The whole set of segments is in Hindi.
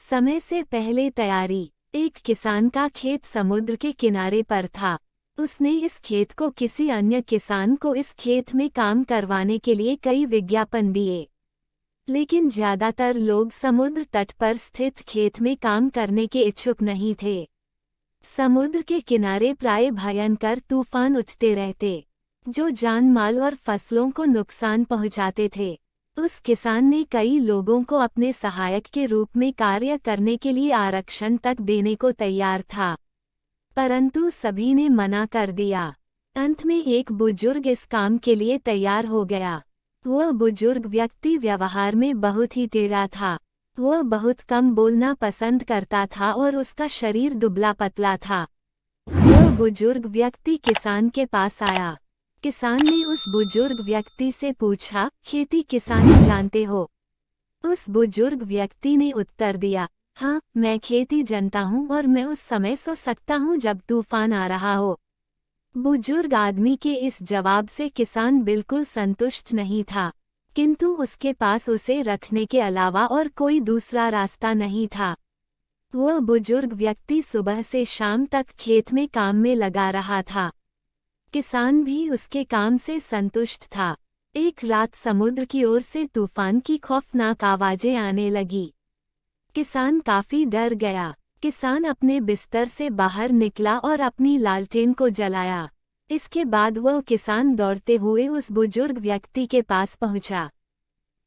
समय से पहले तैयारी। एक किसान का खेत समुद्र के किनारे पर था। उसने इस खेत को किसी अन्य किसान को इस खेत में काम करवाने के लिए कई विज्ञापन दिए, लेकिन ज्यादातर लोग समुद्र तट पर स्थित खेत में काम करने के इच्छुक नहीं थे। समुद्र के किनारे प्राय भयंकर तूफान उठते रहते, जो जान माल और फसलों को नुकसान पहुंचाते थे। उस किसान ने कई लोगों को अपने सहायक के रूप में कार्य करने के लिए आरक्षण तक देने को तैयार था, परंतु सभी ने मना कर दिया। अंत में एक बुजुर्ग इस काम के लिए तैयार हो गया। वह बुजुर्ग व्यक्ति व्यवहार में बहुत ही टेढ़ा था। वह बहुत कम बोलना पसंद करता था और उसका शरीर दुबला पतला था। वह बुजुर्ग व्यक्ति किसान के पास आया। किसान ने उस बुजुर्ग व्यक्ति से पूछा, खेती किसानी जानते हो? उस बुजुर्ग व्यक्ति ने उत्तर दिया, हाँ, मैं खेती जानता हूँ और मैं उस समय सो सकता हूँ जब तूफान आ रहा हो। बुजुर्ग आदमी के इस जवाब से किसान बिल्कुल संतुष्ट नहीं था, किंतु उसके पास उसे रखने के अलावा और कोई दूसरा रास्ता नहीं था। वह बुजुर्ग व्यक्ति सुबह से शाम तक खेत में काम में लगा रहा था। किसान भी उसके काम से संतुष्ट था। एक रात समुद्र की ओर से तूफान की खौफनाक आवाजें आने लगी। किसान काफी डर गया। किसान अपने बिस्तर से बाहर निकला और अपनी लालटेन को जलाया। इसके बाद वह किसान दौड़ते हुए उस बुजुर्ग व्यक्ति के पास पहुंचा।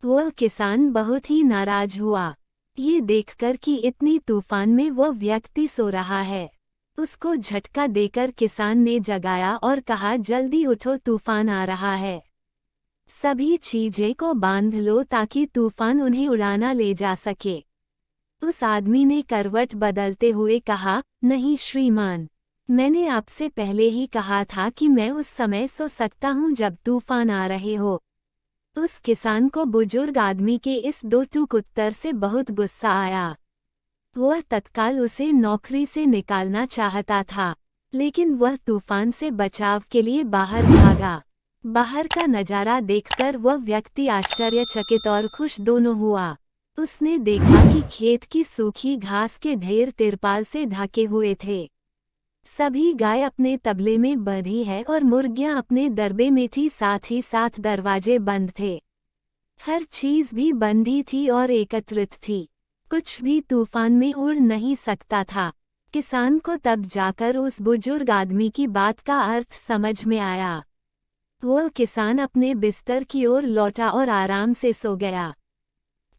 वह किसान बहुत ही नाराज हुआ, ये देखकर कि इतनी तूफान में वह व्यक्ति सो रहा है। उसको झटका देकर किसान ने जगाया और कहा, जल्दी उठो, तूफान आ रहा है। सभी चीजें को बांध लो ताकि तूफान उन्हें उड़ाना ले जा सके। उस आदमी ने करवट बदलते हुए कहा, नहीं श्रीमान, मैंने आपसे पहले ही कहा था कि मैं उस समय सो सकता हूँ जब तूफान आ रहे हो। उस किसान को बुजुर्ग आदमी के इस दो टूक उत्तर से बहुत गुस्सा आया। वह तत्काल उसे नौकरी से निकालना चाहता था, लेकिन वह तूफान से बचाव के लिए बाहर भागा। बाहर का नजारा देखकर वह व्यक्ति आश्चर्यचकित और खुश दोनों हुआ। उसने देखा कि खेत की सूखी घास के ढेर तिरपाल से ढके हुए थे। सभी गाय अपने तबले में बंधी है और मुर्गियां अपने दरबे में थी, साथ ही साथ दरवाजे बंद थे। हर चीज भी बंधी थी और एकत्रित थी। कुछ भी तूफान में उड़ नहीं सकता था। किसान को तब जाकर उस बुजुर्ग आदमी की बात का अर्थ समझ में आया। वह किसान अपने बिस्तर की ओर लौटा और आराम से सो गया।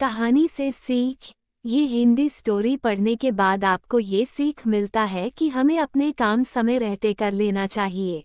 कहानी से सीख। ये हिंदी स्टोरी पढ़ने के बाद आपको ये सीख मिलता है कि हमें अपने काम समय रहते कर लेना चाहिए।